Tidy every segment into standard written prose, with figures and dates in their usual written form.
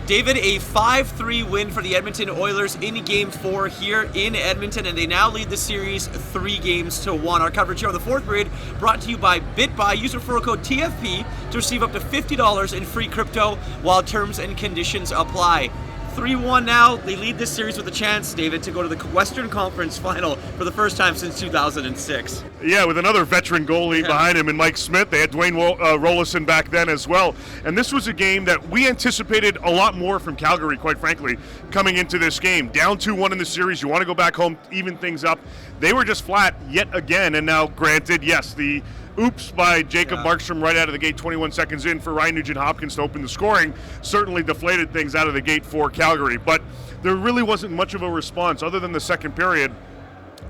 David, a 5-3 win for the Edmonton Oilers in Game 4 here in Edmonton, and they now lead the series 3-1. Our coverage here on the fourth period brought to you by BitBuy. Use referral code TFP to receive up to $50 in free crypto while terms and conditions apply. 3-1 now. They lead this series with a chance, David, to go to the Western Conference Final for the first time since 2006. Yeah, with another veteran goalie behind him and Mike Smith. They had Dwayne Rollison back then as well. And this was a game that we anticipated a lot more from Calgary, quite frankly, coming into this game. Down 2-1 in the series. You want to go back home, even things up. They were just flat yet again. And now, granted, yes, the oops by Jacob Markstrom right out of the gate 21 seconds in for Ryan Nugent-Hopkins to open the scoring certainly deflated things out of the gate for Calgary. But there really wasn't much of a response other than the second period,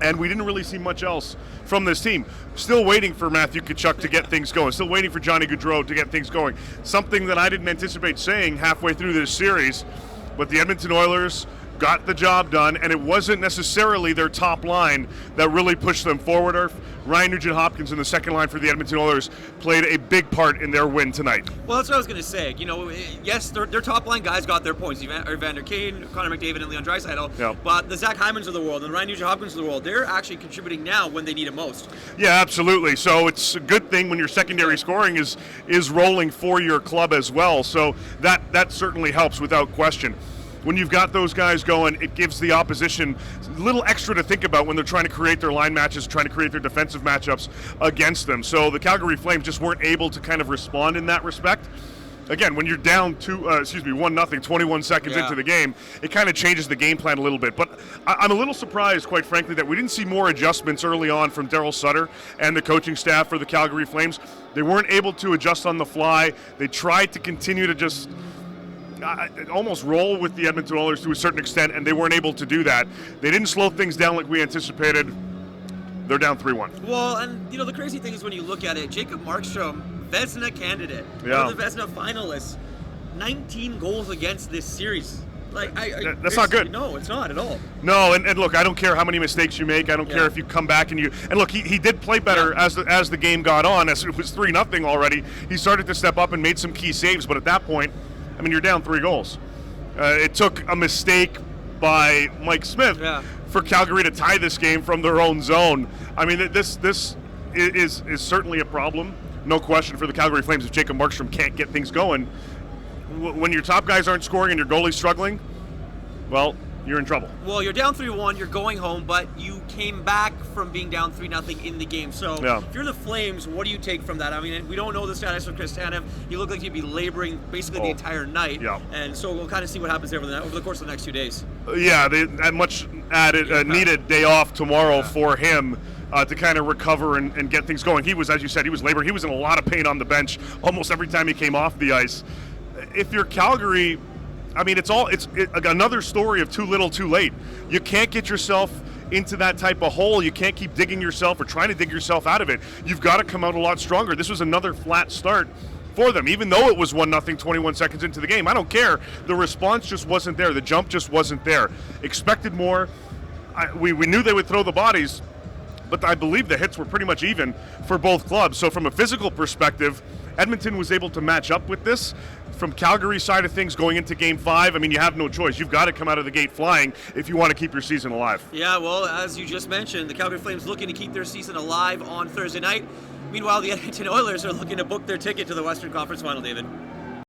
and we didn't really see much else from this team. Still waiting for Matthew Tkachuk to get things going. Still waiting for Johnny Gaudreau to get things going. Something that I didn't anticipate saying halfway through this series, but the Edmonton Oilers got the job done, and it wasn't necessarily their top line that really pushed them forward. Ryan Nugent-Hopkins in the second line for the Edmonton Oilers played a big part in their win tonight. Well, that's what I was going to say. You know, yes, their top line guys got their points. Evander Kane, Connor McDavid, and Leon Draisaitl. Yep. But the Zach Hymans of the world and Ryan Nugent-Hopkins of the world, they're actually contributing now when they need it most. Yeah, absolutely. So it's a good thing when your secondary scoring is rolling for your club as well. So that certainly helps without question. When you've got those guys going, it gives the opposition a little extra to think about when they're trying to create their line matches, trying to create their defensive matchups against them. So the Calgary Flames just weren't able to kind of respond in that respect. Again, when you're down 1-0, 21 seconds into the game, it kind of changes the game plan a little bit. But I'm a little surprised, quite frankly, that we didn't see more adjustments early on from Daryl Sutter and the coaching staff for the Calgary Flames. They weren't able to adjust on the fly. They tried to continue to just almost roll with the Edmonton Oilers to a certain extent, and they weren't able to do that. They didn't slow things down like we anticipated. They're down 3-1. Well, and the crazy thing is when you look at it, Jacob Markstrom, Vezina candidate, one of the Vezina finalists, 19 goals against this series. That's not good. No, it's not at all. No, and look, I don't care how many mistakes you make. I don't care if you come back and look, he did play better as the game got on. As it was 3-0 already, he started to step up and made some key saves. But at that point, I mean, you're down 3 goals. It took a mistake by Mike Smith for Calgary to tie this game from their own zone. I mean, this is certainly a problem, no question, for the Calgary Flames if Jacob Markstrom can't get things going. When your top guys aren't scoring and your goalie's struggling, well, you're in trouble. Well, you're down 3-1, you're going home, but you came back from being down 3-0 in the game. So if you're the Flames, what do you take from that? I mean, we don't know the status of Chris Tanev. You look like you'd be laboring basically the entire night. Yeah. And so we'll kind of see what happens there over the course of the next 2 days. Yeah, they had much needed day off tomorrow for him to kind of recover and get things going. He was, as you said, he was laboring. He was in a lot of pain on the bench almost every time he came off the ice. If you're Calgary, I mean, it's another story of too little, too late. You can't get yourself into that type of hole. You can't keep digging yourself or trying to dig yourself out of it. You've got to come out a lot stronger. This was another flat start for them, even though it was 1-0 21 seconds into the game. I don't care. The response just wasn't there. The jump just wasn't there. Expected more. We knew they would throw the bodies, but I believe the hits were pretty much even for both clubs. So from a physical perspective, Edmonton was able to match up with this. From Calgary's side of things going into Game 5, I mean, you have no choice. You've got to come out of the gate flying if you want to keep your season alive. Yeah, well, as you just mentioned, the Calgary Flames looking to keep their season alive on Thursday night. Meanwhile, the Edmonton Oilers are looking to book their ticket to the Western Conference Final, David.